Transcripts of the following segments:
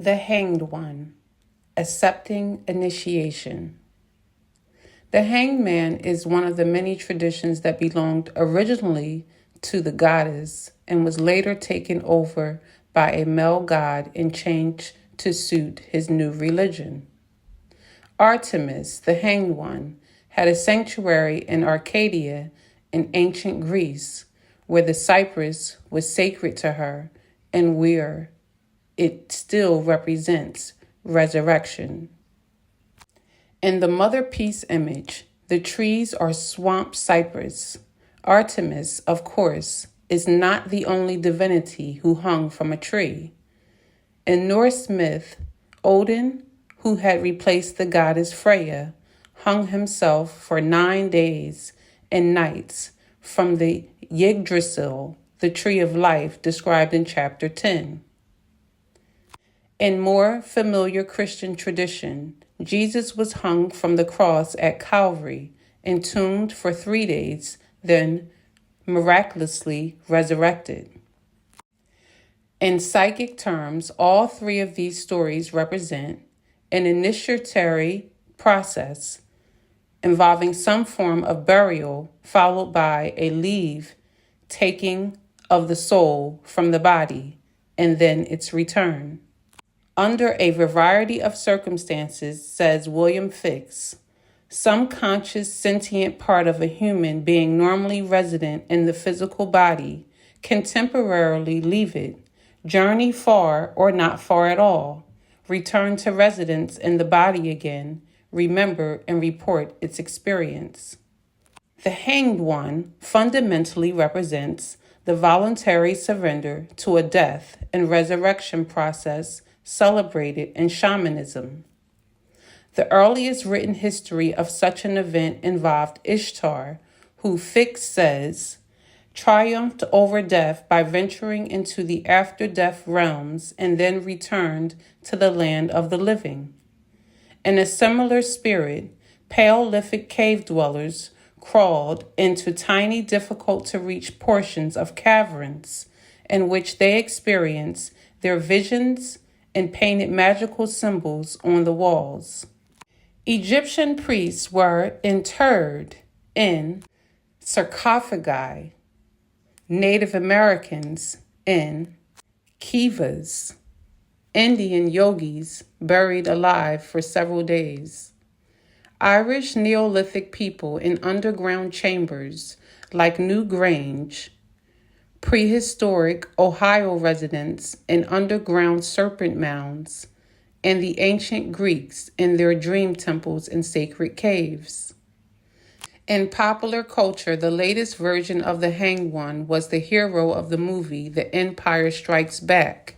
The Hanged One, Accepting Initiation. The hanged man is one of the many traditions that belonged originally to the goddess and was later taken over by a male god and changed to suit his new religion. Artemis, the Hanged One, had a sanctuary in Arcadia in ancient Greece, where the cypress was sacred to her and where it still represents resurrection. In the Mother Peace image, the trees are swamp cypress. Artemis, of course, is not the only divinity who hung from a tree. In Norse myth, Odin, who had replaced the goddess Freya, hung himself for 9 days and nights from the Yggdrasil, the tree of life described in chapter 10. In more familiar Christian tradition, Jesus was hung from the cross at Calvary, entombed for 3 days, then miraculously resurrected. In psychic terms, all three of these stories represent an initiatory process involving some form of burial followed by a leave taking of the soul from the body and then its return. Under a variety of circumstances, says William Fix, some conscious sentient part of a human being normally resident in the physical body can temporarily leave it, journey far or not far at all, return to residence in the body again, remember and report its experience. The Hanged One fundamentally represents the voluntary surrender to a death and resurrection process celebrated in shamanism. The earliest written history of such an event involved Ishtar, who Fix says triumphed over death by venturing into the after-death realms and then returned to the land of the living. In a similar spirit, Paleolithic cave dwellers crawled into tiny, difficult-to-reach portions of caverns in which they experienced their visions and painted magical symbols on the walls. Egyptian priests were interred in sarcophagi, Native Americans in kivas, Indian yogis buried alive for several days, Irish Neolithic people in underground chambers like New Grange, prehistoric Ohio residents in underground serpent mounds, and the ancient Greeks in their dream temples and sacred caves. In popular culture, the latest version of the Hanged One was the hero of the movie The Empire Strikes Back,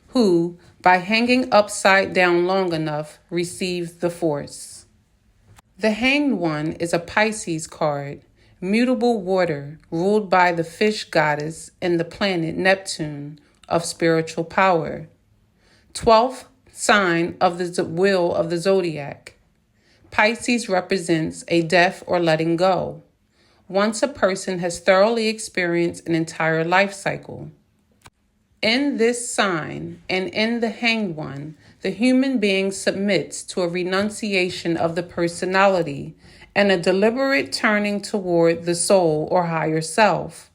who, by hanging upside down long enough, received the Force. The Hanged One is a Pisces card, mutable water, ruled by the fish goddess and the planet Neptune of spiritual power. 12th sign of the wheel of the zodiac. Pisces represents a death or letting go, once a person has thoroughly experienced an entire life cycle. In this sign and in the Hanged One, the human being submits to a renunciation of the personality and a deliberate turning toward the soul or higher self.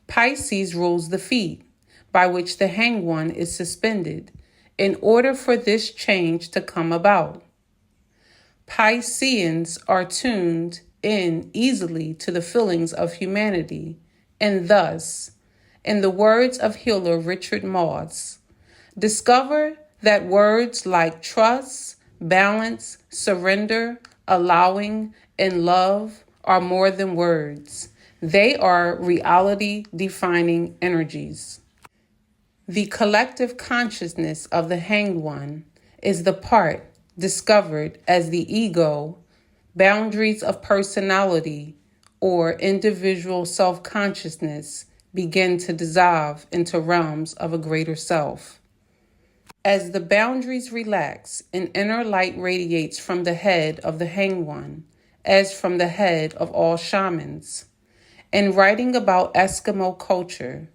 Pisces rules the feet, by which the Hanged One is suspended, in order for this change to come about. Pisceans are tuned in easily to the feelings of humanity, and thus, in the words of healer Richard Moss, discover that words like trust, balance, surrender, allowing, and love are more than words. They are reality-defining energies. The collective consciousness of the Hanged One is the part discovered as the ego, boundaries of personality, or individual self-consciousness begin to dissolve into realms of a greater self. As the boundaries relax, an inner light radiates from the head of the Hanged One, as from the head of all shamans. In writing about Eskimo culture,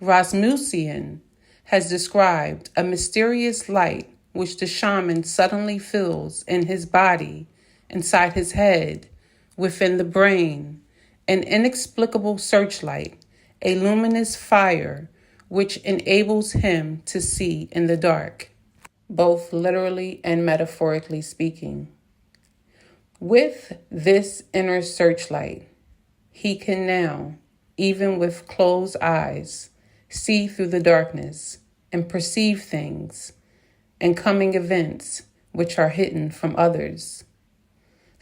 Rasmussen has described a mysterious light which the shaman suddenly feels in his body, inside his head, within the brain, an inexplicable searchlight, a luminous fire which enables him to see in the dark, both literally and metaphorically speaking. With this inner searchlight, he can now, even with closed eyes, see through the darkness and perceive things and coming events which are hidden from others.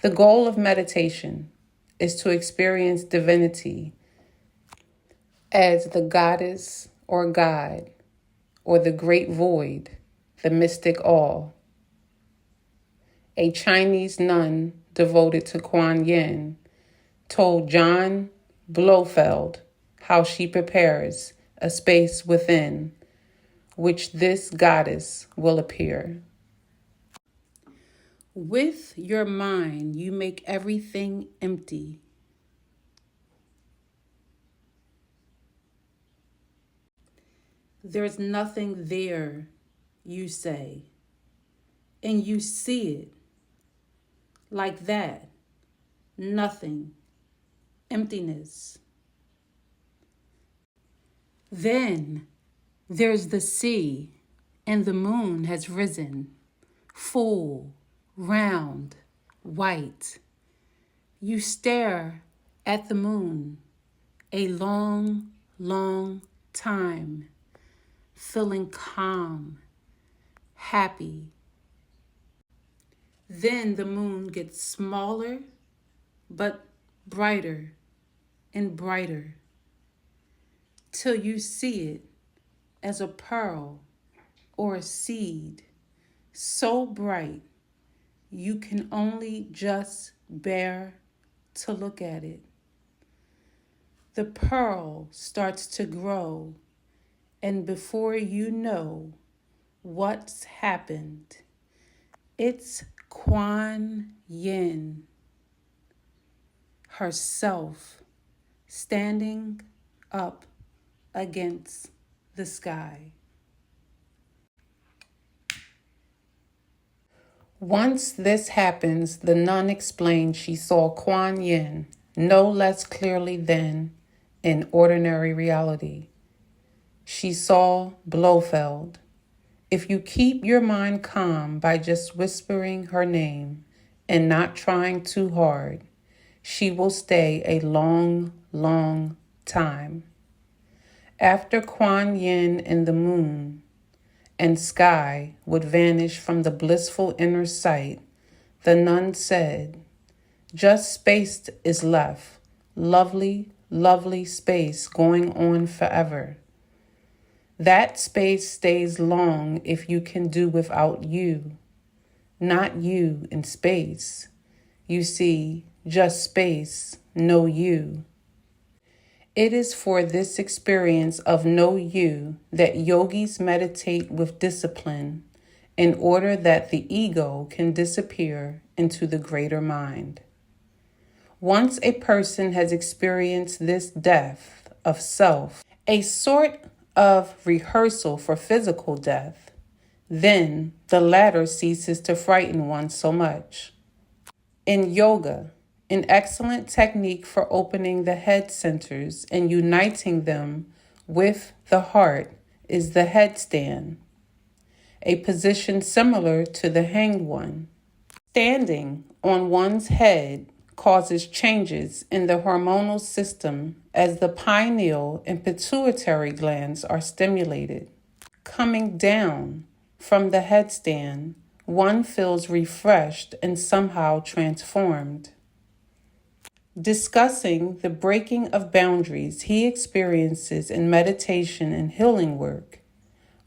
The goal of meditation is to experience divinity as the goddess or God, or the great void, the mystic all. A Chinese nun devoted to Kuan Yin told John Blofeld how she prepares a space within which this goddess will appear. With your mind, you make everything empty. There's nothing there, you say, and you see it like that. Nothing. Emptiness. Then there's the sea, and the moon has risen, full, round, white. You stare at the moon a long, long time, feeling calm, happy. Then the moon gets smaller, but brighter and brighter, till you see it as a pearl or a seed, so bright you can only just bear to look at it. The pearl starts to grow, and before you know what's happened, it's Kuan Yin herself standing up against the sky. Once this happens, the nun explained she saw Kuan Yin no less clearly than in ordinary reality. She saw Blofeld. If you keep your mind calm by just whispering her name and not trying too hard, she will stay a long, long time. After Kuan Yin and the moon and sky would vanish from the blissful inner sight, the nun said, just space is left, lovely, lovely space going on forever. That space stays long if you can do without you, not you in space. You see, just space, no you. It is for this experience of no you that yogis meditate with discipline in order that the ego can disappear into the greater mind. Once a person has experienced this death of self, a sort of rehearsal for physical death, then the latter ceases to frighten one so much. In yoga, an excellent technique for opening the head centers and uniting them with the heart is the headstand, a position similar to the hanged one. Standing on one's head causes changes in the hormonal system as the pineal and pituitary glands are stimulated. Coming down from the headstand, one feels refreshed and somehow transformed. Discussing the breaking of boundaries he experiences in meditation and healing work,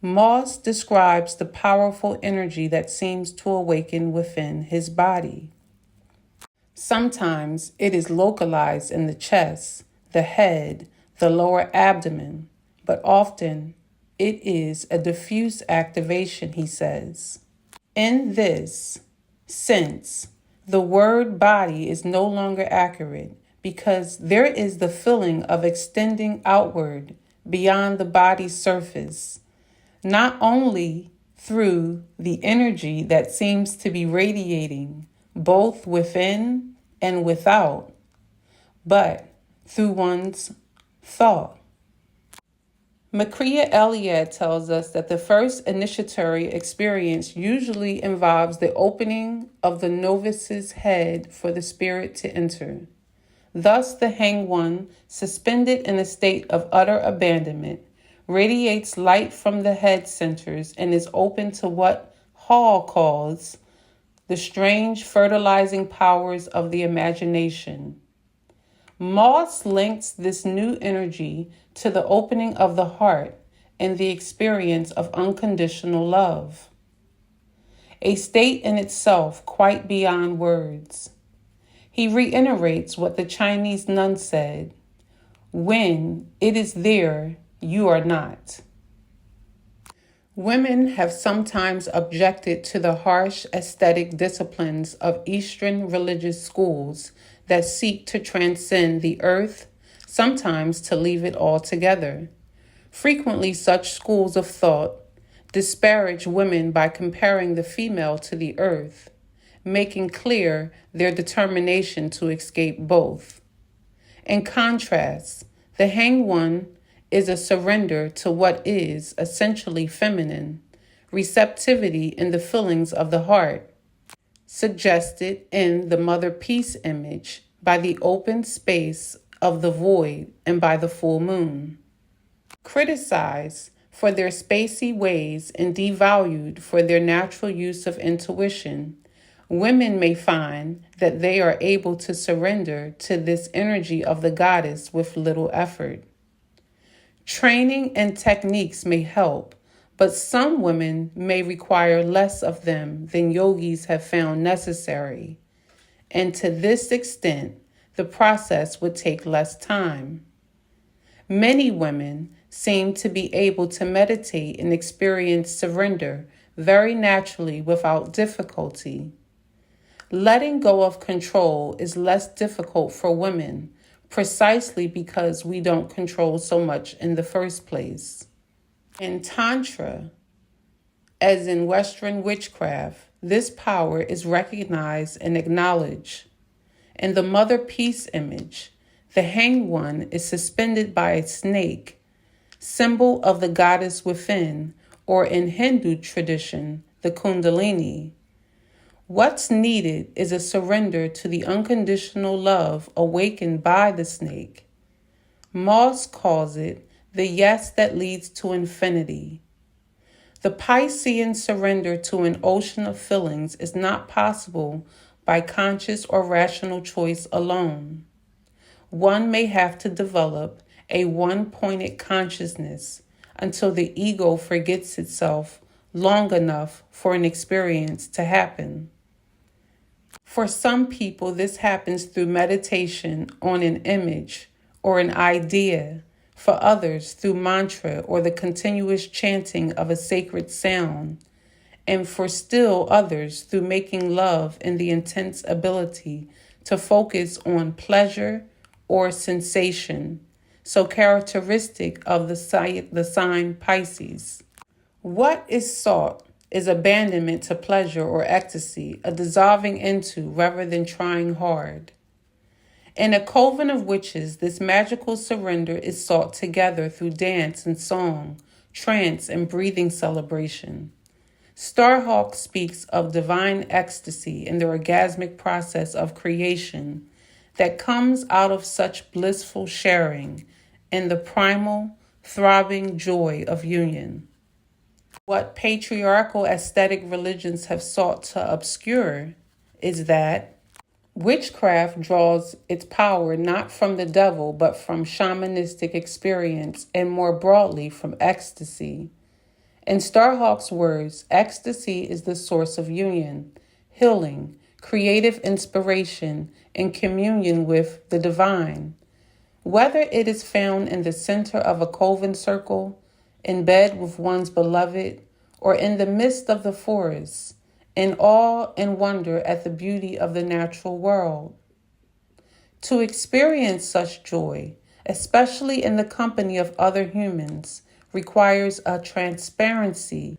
Moss describes the powerful energy that seems to awaken within his body. Sometimes it is localized in the chest, the head, the lower abdomen, but often it is a diffuse activation, he says. In this sense, the word body is no longer accurate because there is the feeling of extending outward beyond the body's surface. not only through the energy that seems to be radiating both within and without, but through one's thought. Makria Eliad tells us that the first initiatory experience usually involves the opening of the novice's head for the spirit to enter. Thus, the hanged one, suspended in a state of utter abandonment, radiates light from the head centers and is open to what Hall calls the strange fertilizing powers of the imagination. Moss links this new energy to the opening of the heart and the experience of unconditional love, a state in itself quite beyond words. He reiterates what the Chinese nun said, "When it is there, you are not." Women have sometimes objected to the harsh aesthetic disciplines of Eastern religious schools that seek to transcend the earth, sometimes to leave it altogether. Frequently, such schools of thought disparage women by comparing the female to the earth, making clear their determination to escape both. In contrast, the hanged one is a surrender to what is essentially feminine, receptivity in the feelings of the heart, suggested in the Mother Peace image by the open space of the void and by the full moon. Criticized for their spacey ways and devalued for their natural use of intuition, women may find that they are able to surrender to this energy of the goddess with little effort. Training and techniques may help, but some women may require less of them than yogis have found necessary. And to this extent, the process would take less time. Many women seem to be able to meditate and experience surrender very naturally without difficulty. Letting go of control is less difficult for women, precisely because we don't control so much in the first place. In Tantra, as in Western witchcraft, this power is recognized and acknowledged. In the Mother Peace image, the hanged one is suspended by a snake, symbol of the goddess within, or in Hindu tradition, the Kundalini. What's needed is a surrender to the unconditional love awakened by the snake. Moss calls it the yes that leads to infinity. The Piscean surrender to an ocean of feelings is not possible by conscious or rational choice alone. One may have to develop a one-pointed consciousness until the ego forgets itself long enough for an experience to happen. For some people, this happens through meditation on an image or an idea. For others, through mantra or the continuous chanting of a sacred sound. And for still others, through making love and the intense ability to focus on pleasure or sensation, so characteristic of the sign Pisces. What is sought is abandonment to pleasure or ecstasy, a dissolving into rather than trying hard. In a coven of witches, this magical surrender is sought together through dance and song, trance and breathing celebration. Starhawk speaks of divine ecstasy in the orgasmic process of creation that comes out of such blissful sharing in the primal, throbbing joy of union. What patriarchal aesthetic religions have sought to obscure is that witchcraft draws its power not from the devil, but from shamanistic experience and more broadly from ecstasy. In Starhawk's words, ecstasy is the source of union, healing, creative inspiration, and communion with the divine. Whether it is found in the center of a coven circle, in bed with one's beloved, or in the midst of the forest, in awe and wonder at the beauty of the natural world. To experience such joy, especially in the company of other humans, requires a transparency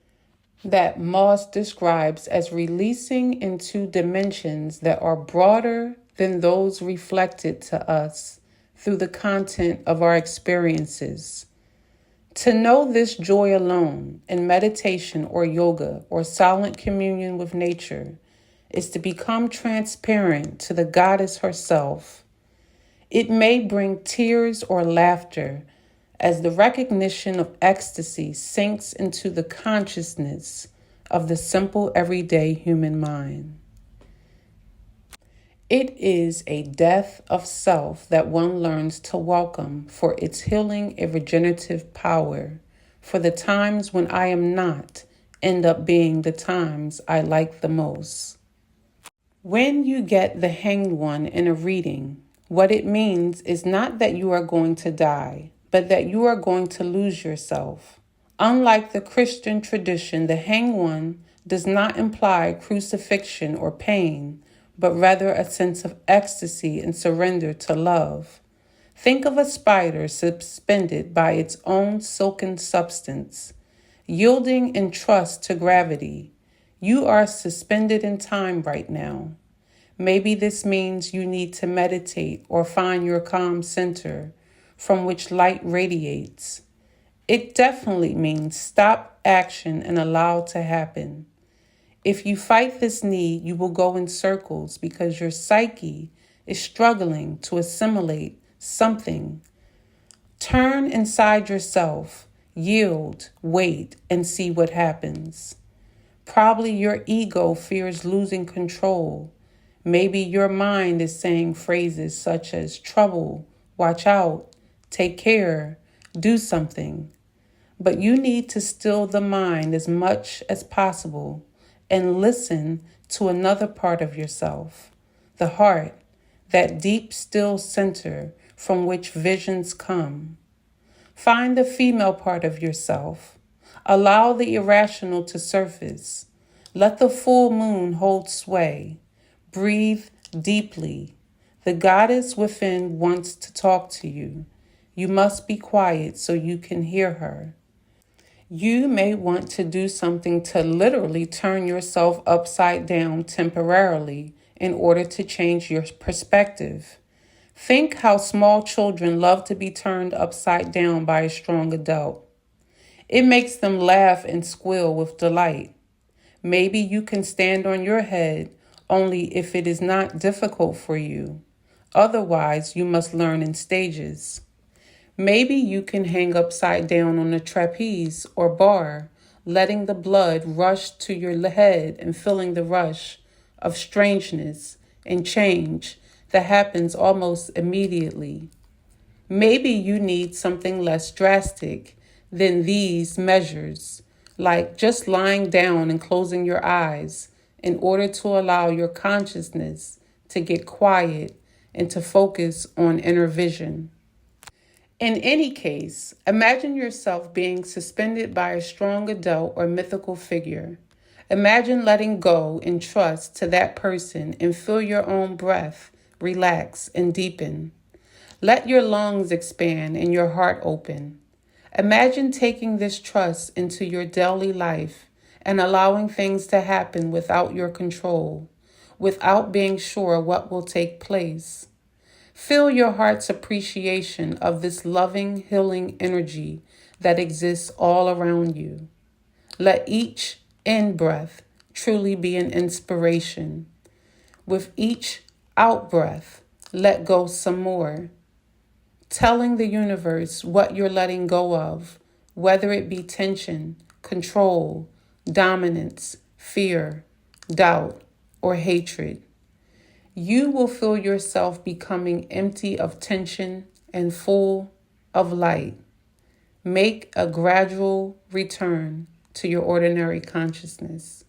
that Moss describes as releasing into dimensions that are broader than those reflected to us through the content of our experiences. To know this joy alone in meditation or yoga or silent communion with nature is to become transparent to the goddess herself. It may bring tears or laughter as the recognition of ecstasy sinks into the consciousness of the simple everyday human mind. It is a death of self that one learns to welcome for its healing and regenerative power, for the times when I am not end up being the times I like the most. When you get the Hanged One in a reading, what it means is not that you are going to die, but that you are going to lose yourself. Unlike the Christian tradition, the Hanged One does not imply crucifixion or pain, but rather a sense of ecstasy and surrender to love. Think of a spider suspended by its own silken substance, yielding in trust to gravity. You are suspended in time right now. Maybe this means you need to meditate or find your calm center from which light radiates. It definitely means stop action and allow to happen. If you fight this need, you will go in circles because your psyche is struggling to assimilate something. Turn inside yourself, yield, wait, and see what happens. Probably your ego fears losing control. Maybe your mind is saying phrases such as trouble, watch out, take care, do something. But you need to still the mind as much as possible and listen to another part of yourself, the heart, that deep, still center from which visions come. Find the female part of yourself. Allow the irrational to surface. Let the full moon hold sway. Breathe deeply. The goddess within wants to talk to you. You must be quiet so you can hear her. You may want to do something to literally turn yourself upside down temporarily in order to change your perspective. Think how small children love to be turned upside down by a strong adult. It makes them laugh and squeal with delight. Maybe you can stand on your head only if it is not difficult for you. Otherwise, you must learn in stages. Maybe you can hang upside down on a trapeze or bar, letting the blood rush to your head and feeling the rush of strangeness and change that happens almost immediately. Maybe you need something less drastic than these measures, like just lying down and closing your eyes in order to allow your consciousness to get quiet and to focus on inner vision. In any case, imagine yourself being suspended by a strong adult or mythical figure. Imagine letting go in trust to that person and feel your own breath relax and deepen. Let your lungs expand and your heart open. Imagine taking this trust into your daily life and allowing things to happen without your control, without being sure what will take place. Feel your heart's appreciation of this loving, healing energy that exists all around you. Let each in-breath truly be an inspiration. With each out-breath, let go some more. Telling the universe what you're letting go of, whether it be tension, control, dominance, fear, doubt, or hatred. You will feel yourself becoming empty of tension and full of light. Make a gradual return to your ordinary consciousness.